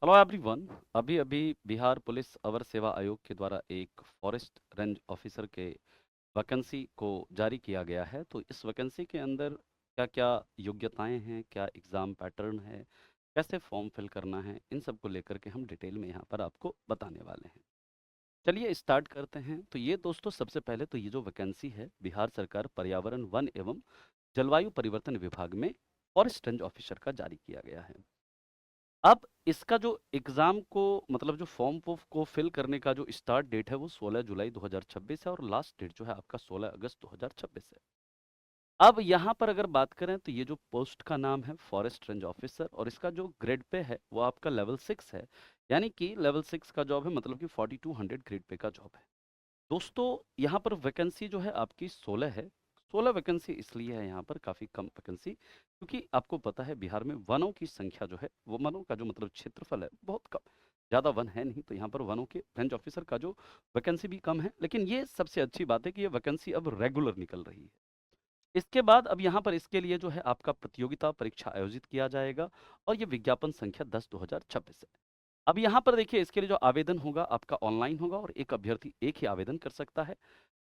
Hello everyone. अभी अभी Bihar police अवर सेवा आयोग के द्वारा एक फॉरेस्ट रेंज ऑफिसर के वैकेंसी को जारी किया गया है। तो इस वैकेंसी के अंदर क्या क्या योग्यताएं हैं, क्या एग्ज़ाम पैटर्न है, कैसे फॉर्म फिल करना है, इन सब को लेकर के हम डिटेल में यहाँ पर आपको बताने वाले हैं। चलिए स्टार्ट करते हैं। तो ये दोस्तों, सबसे पहले तो ये जो वैकेंसी है बिहार सरकार पर्यावरण वन एवं जलवायु परिवर्तन विभाग में फॉरेस्ट रेंज ऑफिसर का जारी किया गया है। अब इसका जो एग्ज़ाम को मतलब जो फॉर्म को फिल करने का जो स्टार्ट डेट है वो 16 जुलाई 2026 है और लास्ट डेट जो है आपका 16 अगस्त 2026 है। अब यहाँ पर अगर बात करें तो ये जो पोस्ट का नाम है फॉरेस्ट रेंज ऑफिसर और इसका जो ग्रेड पे है वो आपका लेवल 6 है। यानी कि लेवल 6 का जॉब है, मतलब कि 4200 ग्रेड पे का जॉब है। दोस्तों, यहाँ पर वैकेंसी जो है आपकी 16 है। 16 वैकेंसी इसलिए है यहाँ पर, काफ़ी कम वैकेंसी, क्योंकि आपको पता है बिहार में वनों की संख्या जो है, वो वनों का जो मतलब क्षेत्रफल है बहुत कम, ज़्यादा वन है नहीं। तो यहाँ पर वनों के रेंज ऑफिसर का जो वैकेंसी भी कम है, लेकिन ये सबसे अच्छी बात है कि ये वैकेंसी अब रेगुलर निकल रही है। इसके बाद अब यहाँ पर इसके लिए जो है आपका प्रतियोगिता परीक्षा आयोजित किया जाएगा और ये विज्ञापन संख्या 10/2026 है। अब यहाँ पर देखिए, इसके लिए जो आवेदन होगा आपका ऑनलाइन होगा और एक अभ्यर्थी एक ही आवेदन कर सकता है।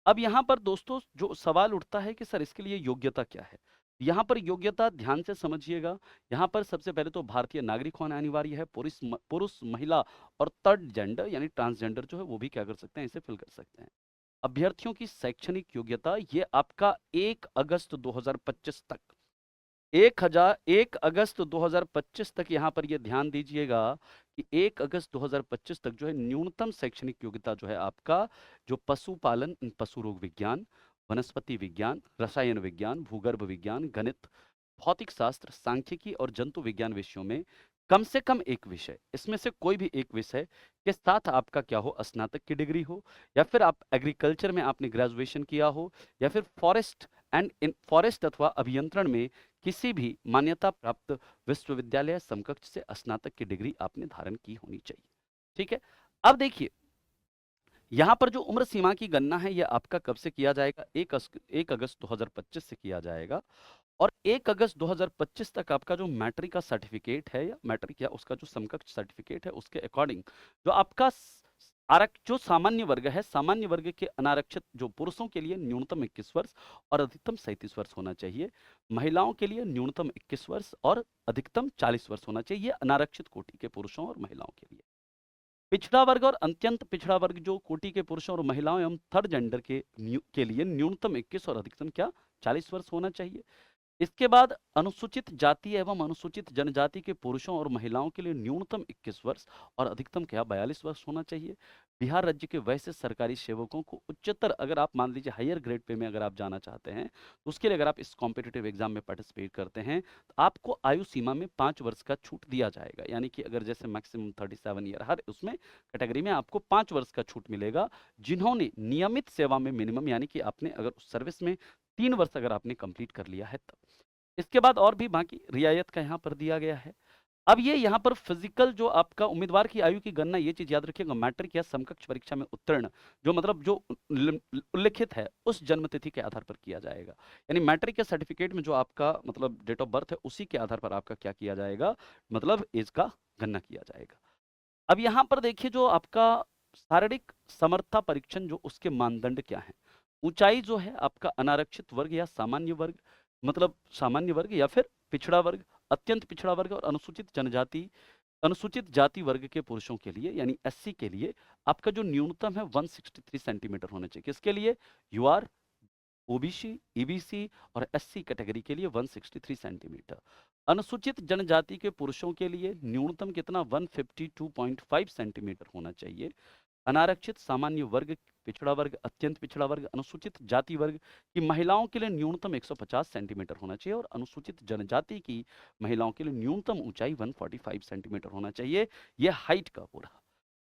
अब यहाँ पर दोस्तों जो सवाल उठता है कि सर इसके लिए योग्यता क्या है? यहाँ पर योग्यता ध्यान से समझिएगा। यहाँ पर सबसे पहले तो भारतीय नागरिक होना अनिवार्य है। पुरुष, महिला और थर्ड जेंडर यानी ट्रांसजेंडर जो है वो भी क्या कर सकते हैं, इसे फिल कर सकते हैं। अभ्यर्थियों की शैक्षणिक योग्यता ये आपका 1 अगस्त 2025 तक, 1 अगस्त 2025 तक यहाँ पर ये ध्यान दीजिएगा कि 1 अगस्त 2025 तक जो है न्यूनतम शैक्षणिक योग्यता जो है आपका, जो पशुपालन, पशु रोग विज्ञान, वनस्पति विज्ञान, रसायन विज्ञान, भूगर्भ विज्ञान, गणित, भौतिक शास्त्र, सांख्यिकी और जंतु विज्ञान विषयों में कम से कम एक विषय, इसमें से कोई भी एक विषय के साथ आपका क्या हो, स्नातक की डिग्री हो, या फिर आप एग्रीकल्चर में आपने ग्रेजुएशन किया हो, या फिर फॉरेस्ट अथवा अभियंत्रण में किसी भी मान्यता प्राप्त विश्वविद्यालय समकक्ष से स्नातक की डिग्री आपने धारण की होनी चाहिए। ठीक है। अब देखिए, यहाँ पर जो उम्र सीमा की गणना है ये आपका कब से किया जाएगा, 1 अगस्त 2025 से किया जाएगा। और 1 अगस्त 2025 तक आपका जो मैट्रिक का सर्टिफिकेट है या मैट्रिक या उसका जो समकक्ष सर्टिफिकेट है उसके अकॉर्डिंग जो आपका जो सामान्य वर्ग है, सामान्य वर्ग के अनारक्षित जो पुरुषों के लिए न्यूनतम 21 वर्ष और अधिकतम 37 वर्ष होना चाहिए। महिलाओं के लिए न्यूनतम 21 वर्ष और अधिकतम 40 वर्ष होना चाहिए, अनारक्षित कोटि के पुरुषों और महिलाओं के लिए। पिछड़ा वर्ग और अत्यंत पिछड़ा वर्ग जो कोटि के पुरुषों और महिलाओं एवं थर्ड जेंडर के लिए न्यूनतम 21 और अधिकतम क्या 40 वर्ष होना चाहिए। इसके बाद अनुसूचित जाति एवं अनुसूचित जनजाति के पुरुषों और महिलाओं के लिए न्यूनतम 21 वर्ष और अधिकतम क्या 42 वर्ष होना चाहिए। बिहार राज्य के वैसे सरकारी सेवकों को उच्चतर, अगर आप मान लीजिए हायर ग्रेड पे में अगर आप जाना चाहते हैं तो उसके लिए अगर आप इस कॉम्पिटिटिव एग्जाम में पार्टिसिपेट करते हैं तो आपको आयु सीमा में 5 वर्ष का छूट दिया जाएगा। यानी कि अगर जैसे मैक्सिमम 37 ईयर, हर उसमें कैटेगरी में आपको 5 वर्ष का छूट मिलेगा, जिन्होंने नियमित सेवा में मिनिमम यानी कि आपने अगर उस सर्विस में 3 वर्ष अगर आपने कंप्लीट कर लिया है तब। इसके बाद और भी बाकी रियायत का यहाँ पर दिया गया है। अब ये यहाँ पर फिजिकल जो आपका उम्मीदवार की आयु की गणना, ये चीज याद रखिएगा, मैट्रिक या समकक्ष परीक्षा में उत्तीर्ण जो मतलब जो उल्लिखित है उस जन्म तिथि के आधार पर किया जाएगा। यानी मैट्रिक या सर्टिफिकेट में जो आपका मतलब डेट ऑफ बर्थ है उसी के आधार पर आपका क्या किया जाएगा, मतलब एज का गणना किया जाएगा। अब यहाँ पर देखिए जो आपका शारीरिक समर्था परीक्षण जो उसके मानदंड क्या है। ऊंचाई जो है आपका अनारक्षित वर्ग या सामान्य वर्ग, मतलब सामान्य वर्ग या फिर पिछड़ा वर्ग, अत्यंत पिछड़ा वर्ग और अनुसूचित जाति वर्ग के पुरुषों के लिए यानी एससी के लिए आपका जो न्यूनतम है 163 सेंटीमीटर होना चाहिए। किसके लिए, यूआर, ओबीसी, ईबीसी और एससी कैटेगरी के लिए 163 सेंटीमीटर। अनुसूचित जनजाति के पुरुषों के लिए न्यूनतम कितना 152.5 सेंटीमीटर होना चाहिए। अनारक्षित सामान्य वर्ग, पिछड़ा वर्ग, अत्यंत पिछड़ा वर्ग, अनुसूचित जाति वर्ग की महिलाओं के लिए न्यूनतम 150 सेंटीमीटर होना चाहिए और अनुसूचित जनजाति की महिलाओं के लिए न्यूनतम ऊंचाई 145 सेंटीमीटर होना चाहिए। यह हाइट का पूरा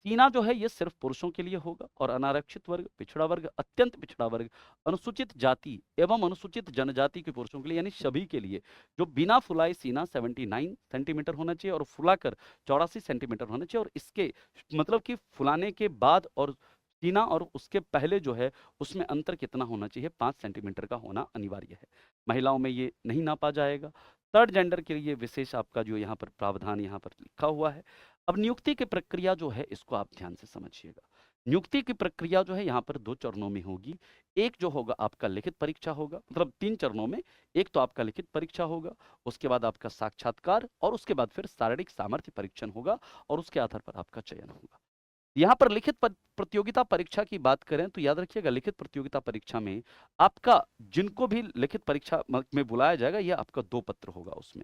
सीना जो है ये सिर्फ पुरुषों के लिए होगा और अनारक्षित वर्ग, पिछड़ा वर्ग, अत्यंत पिछड़ा वर्ग, अनुसूचित जाति एवं अनुसूचित जनजाति के पुरुषों के लिए यानी सभी के लिए जो बिना फुलाए सीना 79 सेंटीमीटर होना चाहिए और फुलाकर 84 सेंटीमीटर होना चाहिए। और इसके मतलब कि फुलाने के बाद और सीना और उसके पहले जो है उसमें अंतर कितना होना चाहिए, 5 सेंटीमीटर का होना अनिवार्य है। महिलाओं में ये नहीं नापा जाएगा। थर्ड जेंडर के लिए विशेष आपका जो यहाँ पर प्रावधान यहाँ पर लिखा हुआ है। अब नियुक्ति की प्रक्रिया जो है इसको आप ध्यान से समझिएगा। नियुक्ति की प्रक्रिया जो है यहाँ पर 2 चरणों में होगी। एक जो होगा आपका लिखित परीक्षा होगा, मतलब 3 चरणों में। एक तो आपका लिखित परीक्षा होगा, उसके बाद आपका साक्षात्कार और उसके बाद फिर शारीरिक सामर्थ्य परीक्षण होगा और उसके आधार पर आपका चयन होगा। यहाँ पर लिखित प्रतियोगिता परीक्षा की बात करें तो याद रखिएगा, लिखित प्रतियोगिता परीक्षा में आपका जिनको भी लिखित परीक्षा में बुलाया जाएगा, यह आपका 2 पत्र होगा उसमें।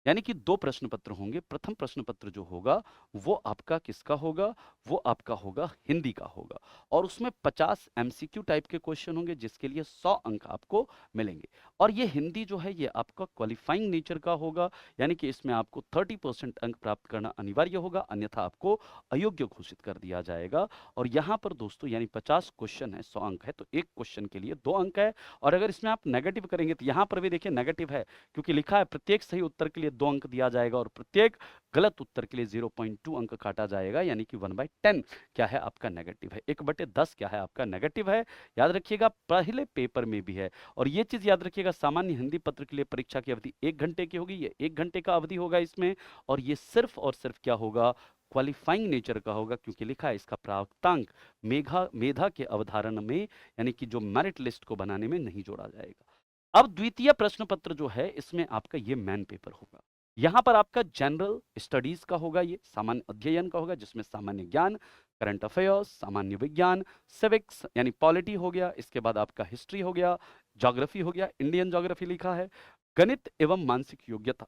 यानी कि 2 प्रश्न पत्र होंगे। प्रथम प्रश्न पत्र जो होगा वो आपका किसका होगा? वो आपका होगा हिंदी का होगा और उसमें 50 एमसीक्यू टाइप के क्वेश्चन होंगे जिसके लिए 100 अंक आपको मिलेंगे। और ये हिंदी जो है ये आपका क्वालिफाइंग नेचर का होगा, यानी कि इसमें आपको 30% अंक प्राप्त करना अनिवार्य होगा, अन्यथा आपको अयोग्य घोषित कर दिया जाएगा। और यहाँ पर दोस्तों यानी 50 क्वेश्चन है, 100 अंक है, तो एक क्वेश्चन के लिए 2 अंक है। और अगर इसमें आप नेगेटिव करेंगे तो यहाँ पर भी देखिए नेगेटिव है, क्योंकि लिखा है प्रत्येक सही उत्तर के लिए 2 अंक दिया जाएगा और प्रत्येक गलत उत्तर के लिए 0.2 अंक काटा जाएगा, यानी कि 1/10 क्या है आपका नेगेटिव है, 1/10 क्या है आपका नेगेटिव है। याद रखिएगा पहले पेपर में भी है। और ये चीज याद रखिएगा, सामान्य हिंदी पत्र के लिए परीक्षा की अवधि 1 घंटे की होगी, ये 1 घंटे का अवधि होगा इसमें। और ये सिर्फ और सिर्फ क्या होगा? क्वालिफाइंग नेचर का होगा, क्योंकि लिखा है इसका प्राप्तांक मेधा मेधा के अवधारण में, यानी कि जो मेरिट लिस्ट को बनाने में नहीं जोड़ा जाएगा। अब द्वितीय प्रश्न पत्र जो है इसमें आपका ये मेन पेपर होगा। यहां पर आपका जनरल स्टडीज का होगा, ये सामान्य अध्ययन का होगा, जिसमें सामान्य ज्ञान, करंट अफेयर्स, सामान्य विज्ञान, सिविक्स यानी पॉलिटी हो गया, इसके बाद आपका हिस्ट्री हो गया, ज्योग्राफी हो गया, इंडियन ज्योग्राफी लिखा है, गणित एवं मानसिक योग्यता,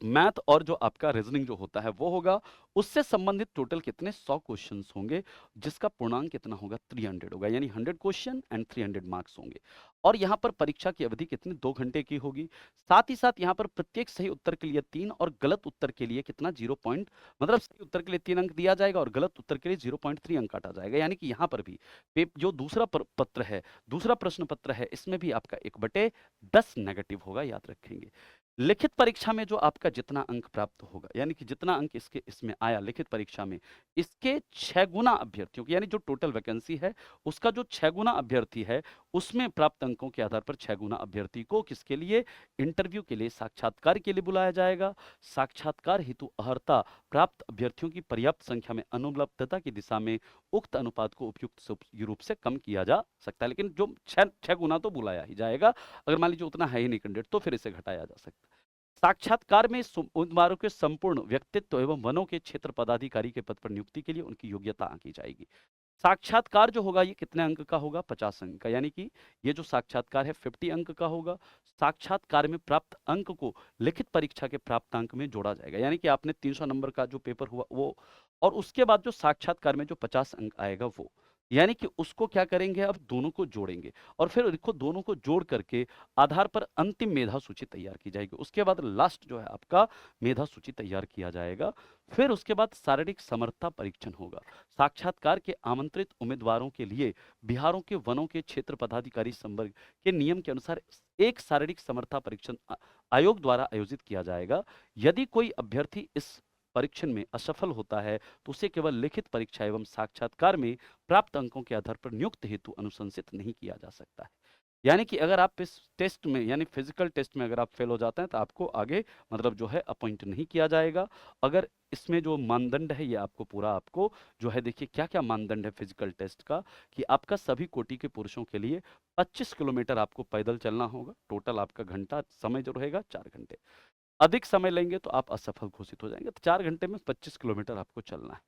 मैथ और जो आपका रीजनिंग जो होता है वो होगा। उससे संबंधित टोटल कितने 100 क्वेश्चंस होंगे, जिसका पूर्णांक कितना होगा? 300 होगा, यानी 100 क्वेश्चन एंड 300 मार्क्स होंगे। और यहाँ पर परीक्षा की अवधि कितनी? 2 घंटे की होगी। साथ ही साथ यहाँ पर प्रत्येक सही उत्तर के लिए 3 और गलत उत्तर के लिए कितना 0 पॉइंट, मतलब सही उत्तर के लिए 3 अंक दिया जाएगा और गलत उत्तर के लिए 0.3 अंक काटा जाएगा। यानी कि यहाँ पर भी जो दूसरा पत्र है, दूसरा प्रश्न पत्र है, इसमें भी आपका 1/10 नेगेटिव होगा, याद रखेंगे। लिखित परीक्षा में जो आपका जितना अंक प्राप्त होगा, यानी कि जितना अंक इसमें आया लिखित परीक्षा में, इसके 6 गुना अभ्यर्थियों की, यानी जो टोटल वैकेंसी है उसका जो 6 गुना अभ्यर्थी है, उसमें प्राप्त अंकों के आधार पर 6 गुना अभ्यर्थी को किसके लिए? इंटरव्यू के लिए, साक्षात्कार के लिए बुलाया जाएगा। साक्षात्कार हेतु अर्हता प्राप्त अभ्यर्थियों की पर्याप्त संख्या में अनुपलब्धता की दिशा में उक्त अनुपात को उपयुक्त रूप से कम किया जा सकता है, लेकिन जो 6 गुना तो बुलाया ही जाएगा। अगर मान लीजिए उतना है ही नहीं कैंडिडेट तो फिर इसे घटाया जा सकता है। साक्षात्कार में उम्मीदवारों के संपूर्ण व्यक्तित्व एवं वनों के क्षेत्र पदाधिकारी के पद पर नियुक्ति के लिए उनकी योग्यता आंकी जाएगी। साक्षात्कार जो होगा ये कितने अंक का होगा? 50 अंक का, यानी कि ये जो साक्षात्कार है 50 अंक का होगा। साक्षात्कार में प्राप्त अंक को लिखित परीक्षा के प्राप्त अंक में जोड़ा जाएगा, यानी कि आपने 300 नंबर का जो पेपर हुआ वो, और उसके बाद जो साक्षात्कार में जो 50 अंक आएगा वो, यानी कि उसको क्या करेंगे? अब दोनों को जोड़ेंगे और फिर देखो दोनों को जोड़ करके आधार पर अंतिम मेधा सूची तैयार की जाएगी। उसके बाद लास्ट जो है आपका मेधा सूची तैयार किया जाएगा। फिर उसके बाद शारीरिक समर्थता परीक्षण होगा। साक्षात्कार के आमंत्रित उम्मीदवारों के लिए बिहारों के वनों के क्षेत्र पदाधिकारी संवर्ग के नियम के अनुसार एक शारीरिक समर्थता परीक्षण आयोग द्वारा आयोजित किया जाएगा। यदि कोई अभ्यर्थी इस परीक्षण में असफल होता है तो उसे केवल लिखित परीक्षा एवं साक्षात्कार में प्राप्त अंकों के आधार पर नियुक्त हेतु अनुशंसित नहीं किया जा सकता है। यानी कि अगर आप इस टेस्ट में, यानी फिजिकल टेस्ट में अगर आप फेल हो जाते हैं तो आपको आगे मतलब जो है अपॉइंट नहीं किया जाएगा। अगर इसमें जो मानदंड है ये आपको पूरा, आपको जो है देखिए क्या क्या मानदंड है फिजिकल टेस्ट का, कि आपका सभी कोटि के पुरुषों के लिए 25 किलोमीटर आपको पैदल चलना होगा। टोटल आपका घंटा समय जो रहेगा 4 घंटे। अधिक समय लेंगे तो आप असफल घोषित हो जाएंगे। तो 4 घंटे में 25 किलोमीटर आपको चलना है।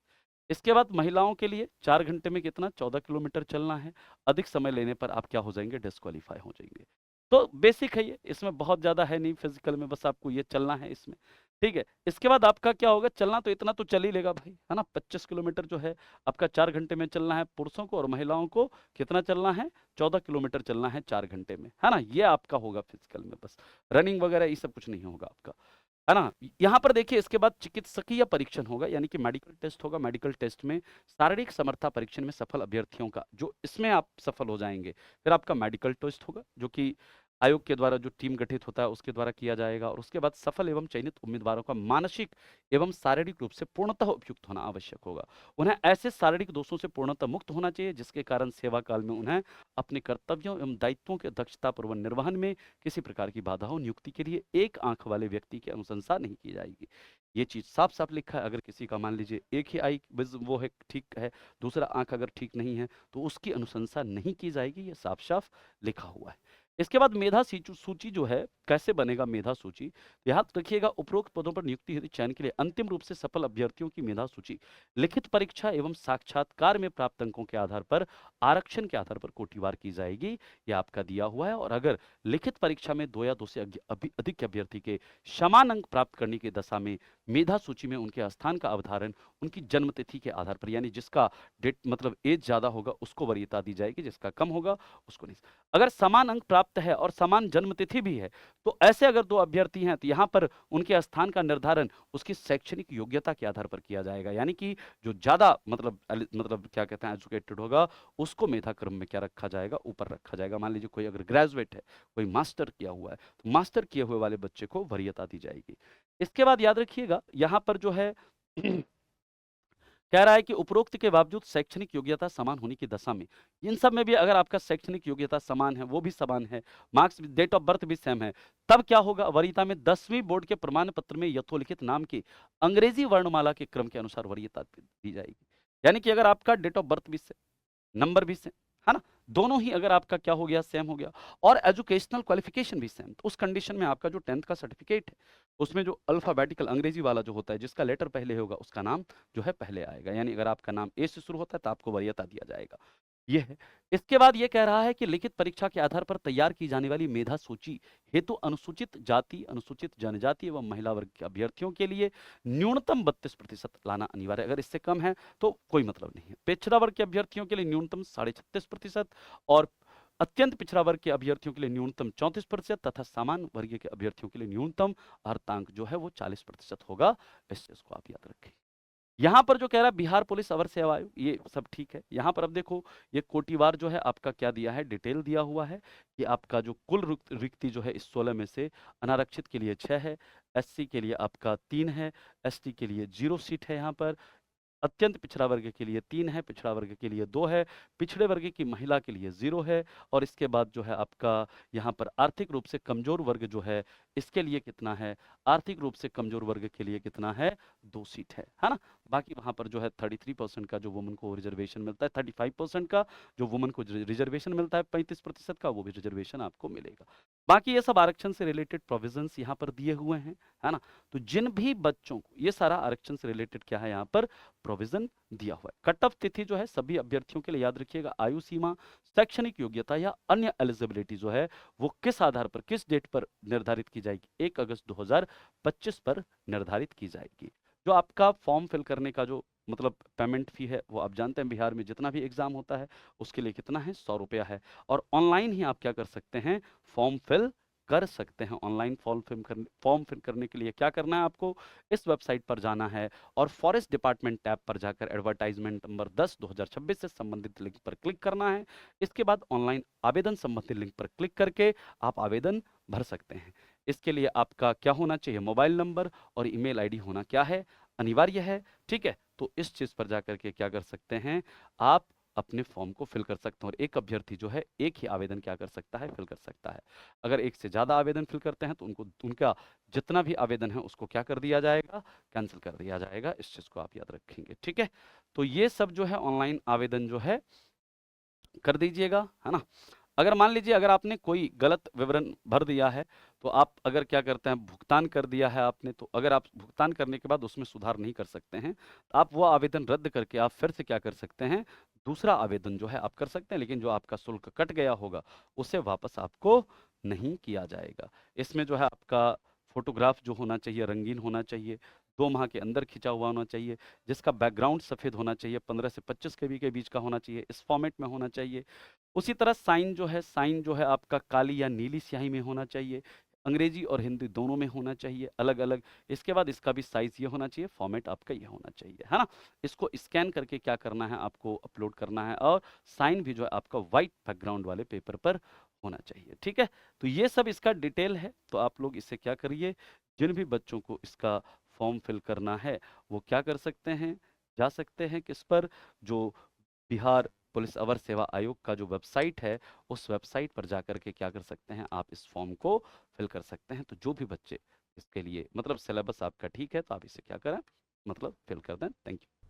इसके बाद महिलाओं के लिए 4 घंटे में कितना? 14 किलोमीटर चलना है। अधिक समय लेने पर आप क्या हो जाएंगे? डिस्क्वालीफाई हो जाएंगे। तो बेसिक है ये, इसमें बहुत ज़्यादा है नहीं फिजिकल में, बस आपको ये चलना है इसमें। ठीक है, इसके बाद आपका क्या होगा? चलना तो इतना तो चल ही लेगा भाई, है ना। 25 किलोमीटर जो है आपका 4 घंटे में चलना है पुरुषों को, और महिलाओं को कितना चलना है? 14 किलोमीटर चलना है 4 घंटे में, है ना। ये आपका होगा फिजिकल में, बस रनिंग वगैरह ये सब कुछ नहीं होगा आपका, है ना। यहाँ पर देखिए इसके बाद चिकित्सकीय परीक्षण होगा, यानी कि मेडिकल टेस्ट होगा। मेडिकल टेस्ट में शारीरिक समर्था परीक्षण में सफल अभ्यर्थियों का, जो इसमें आप सफल हो जाएंगे, फिर आपका मेडिकल टेस्ट होगा जो कि आयोग के द्वारा जो टीम गठित होता है उसके द्वारा किया जाएगा, और उसके बाद सफल एवं चयनित उम्मीदवारों का मानसिक एवं शारीरिक रूप से पूर्णतः उपयुक्त होना आवश्यक होगा। उन्हें ऐसे शारीरिक दोषों से पूर्णतः मुक्त होना चाहिए जिसके कारण सेवा काल में उन्हें अपने कर्तव्यों एवं दायित्वों के दक्षतापूर्वक निर्वहन में किसी प्रकार की बाधा हो। नियुक्ति के लिए एक आंख वाले व्यक्ति की अनुशंसा नहीं की जाएगी। ये चीज साफ साफ लिखा है। अगर किसी का मान लीजिए एक ही आई वो है ठीक है, दूसरा आंख अगर ठीक नहीं है तो उसकी अनुशंसा नहीं की जाएगी, ये साफ साफ लिखा हुआ है। इसके बाद मेधा सूची जो है, कैसे बनेगा मेधा सूची? याद रखिएगा, उपरोक्त पदों पर नियुक्ति हेतु चयन के लिए अंतिम रूप से सफल अभ्यर्थियों की मेधा सूची लिखित परीक्षा एवं साक्षात्कार में प्राप्त अंकों के आधार पर आरक्षण के आधार पर कोटिवार की जाएगी। ये आपका दिया हुआ है। और अगर लिखित परीक्षा में 2 या 2 से अधिक अभ्यर्थी के समान अंक प्राप्त करने की दशा में मेधा सूची में उनके स्थान का अवधारण उनकी जन्म तिथि के आधार पर, यानी जिसका डेट मतलब एज ज्यादा होगा उसको वरीयता दी जाएगी, जिसका कम होगा उसको नहीं। अगर समान अंक प्राप्त है और समान जन्म तिथि भी है तो ऐसे अगर 2 अभ्यर्थी हैं तो यहाँ पर उनके स्थान का निर्धारण उसकी शैक्षणिक योग्यता के आधार पर किया जाएगा। यानी कि जो ज्यादा मतलब क्या कहते हैं एजुकेटेड होगा उसको मेधा क्रम में क्या रखा जाएगा, ऊपर रखा जाएगा। मान लीजिए कोई अगर ग्रेजुएट है, कोई मास्टर किया हुआ है, तो मास्टर किए हुए वाले बच्चे को वरीयता दी जाएगी। इसके बाद याद रखिएगा यहाँ पर जो है कह रहा है कि उपरोक्त के बावजूद शैक्षणिक योग्यता समान होने की दशा में, इन सब में भी अगर आपका शैक्षणिक योग्यता समान है, वो भी समान है, मार्क्स डेट ऑफ बर्थ भी सेम है, तब क्या होगा, वरीयता में 10वीं बोर्ड के प्रमाण पत्र में यथोलिखित नाम की अंग्रेजी वर्णमाला के क्रम के अनुसार वरीयता दी जाएगी। यानी कि अगर आपका डेट ऑफ बर्थ भी सेम, नंबर भी सेम है ना, दोनों ही अगर आपका क्या हो गया, सेम हो गया, और एजुकेशनल क्वालिफिकेशन भी सेम, तो उस कंडीशन में आपका जो 10th का सर्टिफिकेट है उसमें जो अल्फाबेटिकल अंग्रेजी वाला जो होता है, जिसका लेटर पहले होगा उसका नाम जो है पहले आएगा। यानी अगर आपका नाम ए से शुरू होता है तो आपको वरीयता दिया जाएगा। ये है। इसके बाद ये कह रहा है कि लिखित परीक्षा के आधार पर तैयार की जाने वाली मेधा सूची हेतु अनुसूचित जाति, अनुसूचित जनजाति एवं महिला वर्ग के अभ्यर्थियों के लिए न्यूनतम 32% लाना अनिवार्य है। अगर इससे कम है तो कोई मतलब नहीं है। पिछड़ा वर्ग के अभ्यर्थियों के लिए न्यूनतम 36.5% और अत्यंत पिछड़ा वर्ग के अभ्यर्थियों के लिए न्यूनतम 34% तथा सामान्य वर्ग के अभ्यर्थियों के लिए न्यूनतम अर्धांक जो है वो 40% होगा। इस चीज को आप याद रखें। यहाँ पर जो कह रहा है बिहार पुलिस अवर सेवा आयोग, ये सब ठीक है। यहाँ पर अब देखो ये कोटिवार जो है आपका क्या दिया है, डिटेल दिया हुआ है कि आपका जो कुल रिक्ति जो है इस 16 में से अनारक्षित के लिए 6 है, एससी के लिए आपका 3 है, एसटी के लिए 0 सीट है, यहाँ पर अत्यंत पिछड़ा वर्ग के लिए 3 है, पिछड़ा वर्ग के लिए 2 है, पिछड़े वर्ग की महिला के लिए 0 है, और इसके बाद जो है आपका यहाँ पर आर्थिक रूप से कमजोर वर्ग जो है इसके लिए कितना है, आर्थिक रूप से कमजोर वर्ग के लिए कितना है, 2 सीट है ना। बाकी वहाँ पर जो है 33% का जो वुमन को रिजर्वेशन मिलता है, 35% का जो वुमन को रिजर्वेशन मिलता है, 35% का वो भी रिजर्वेशन आपको मिलेगा। बाकी ये सब आरक्षण से रिलेटेड प्रोविजंस यहाँ पर दिए हुए हैं, है ना। तो जिन भी बच्चों को, ये सारा आरक्षण से रिलेटेड क्या है यहाँ पर प्रोविजन दिया हुआ है। कट ऑफ तिथि जो है सभी अभ्यर्थियों के लिए याद रखिएगा, आयु सीमा, शैक्षणिक योग्यता या अन्य एलिजिबिलिटी जो है वो किस आधार पर, किस डेट पर निर्धारित की जाएगी, 1 अगस्त 2025 पर निर्धारित की जाएगी। जो आपका फॉर्म फिल करने का जो मतलब पेमेंट फी है वो आप जानते हैं बिहार में जितना भी एग्जाम होता है उसके लिए कितना है, 100 रुपया है, और ऑनलाइन ही आप क्या कर सकते हैं, फॉर्म फिल कर सकते हैं। ऑनलाइन फॉर्म फिल करने के लिए क्या करना है, आपको इस वेबसाइट पर जाना है और फॉरेस्ट डिपार्टमेंट टैब पर जाकर एडवर्टाइजमेंट नंबर 10/2026 से संबंधित लिंक पर क्लिक करना है। इसके बाद ऑनलाइन आवेदन संबंधित लिंक पर क्लिक करके आप आवेदन भर सकते हैं। इसके लिए आपका क्या होना चाहिए, मोबाइल नंबर और ईमेल आईडी होना क्या है, अनिवार्य है। ठीक है, तो इस चीज पर जाकर के क्या कर सकते हैं, आप अपने फॉर्म को फिल कर सकते हैं, और एक अभ्यर्थी जो है एक ही आवेदन क्या कर सकता है, फिल कर सकता है। अगर एक से ज्यादा आवेदन फिल करते हैं तो उनका जितना भी आवेदन है उसको क्या कर दिया जाएगा, कैंसिल कर दिया जाएगा। इस चीज को आप याद रखेंगे। ठीक है, तो ये सब जो है ऑनलाइन आवेदन जो है कर दीजिएगा, है ना। अगर मान लीजिए अगर आपने कोई गलत विवरण भर दिया है तो आप अगर क्या करते हैं, भुगतान कर दिया है आपने, तो अगर आप भुगतान करने के बाद उसमें सुधार नहीं कर सकते हैं तो आप वो आवेदन रद्द करके आप फिर से क्या कर सकते हैं, दूसरा आवेदन जो है आप कर सकते हैं, लेकिन जो आपका शुल्क कट गया होगा उसे वापस आपको नहीं किया जाएगा। इसमें जो है आपका फोटोग्राफ जो होना चाहिए रंगीन होना चाहिए, 2 माह के अंदर खिंचा हुआ होना चाहिए, जिसका बैकग्राउंड सफ़ेद होना चाहिए, 15 से 25 केबी के बीच का होना चाहिए, इस फॉर्मेट में होना चाहिए। उसी तरह साइन जो है आपका काली या नीली स्याही में होना चाहिए, अंग्रेजी और हिंदी दोनों में होना चाहिए अलग अलग। इसके बाद इसका भी साइज ये होना चाहिए, फॉर्मेट आपका ये होना चाहिए, है ना। इसको स्कैन करके क्या करना है, आपको अपलोड करना है, और साइन भी जो है आपका व्हाइट बैकग्राउंड वाले पेपर पर होना चाहिए। ठीक है, तो ये सब इसका डिटेल है। तो आप लोग इससे क्या करिए, जिन भी बच्चों को इसका फॉर्म फिल करना है वो क्या कर सकते हैं, जा सकते हैं किस पर, जो बिहार पुलिस अवर सेवा आयोग का जो वेबसाइट है, उस वेबसाइट पर जाकर के क्या कर सकते हैं, आप इस फॉर्म को फिल कर सकते हैं। तो जो भी बच्चे इसके लिए, मतलब सिलेबस आपका ठीक है, तो आप इसे क्या करें, मतलब फिल कर दें। Thank you.